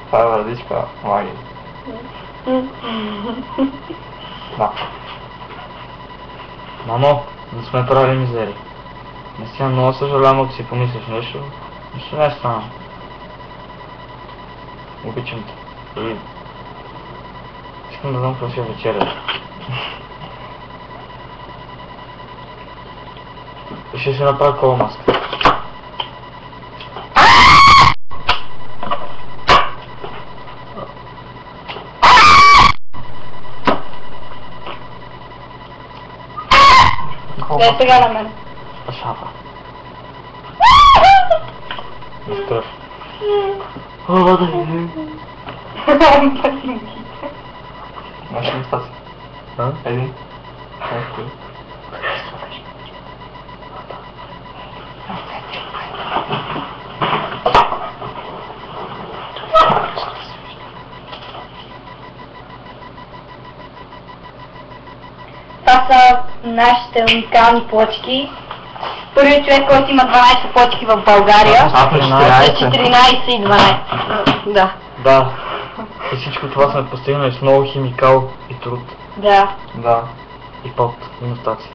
Това е върдичка магия. Да. Мамо, не сме правили мизери. Наистина много съжалявам, ако си помислиш нещо. Нищо не е станало. Обичам те. И... искам да знам какво ще вечеря. Ще си направя кола маска. Не сега на мен. Шапа. Не страш. О, да е. Знаеш ли това си? Един. Това са нашите уникални плочки. Първият човек, който има 12 плочки в България. А, 14 и 12. Да. Да. И всичко това сме постигнали с много химикал и труд. Да. Да. И пот. И ностаци.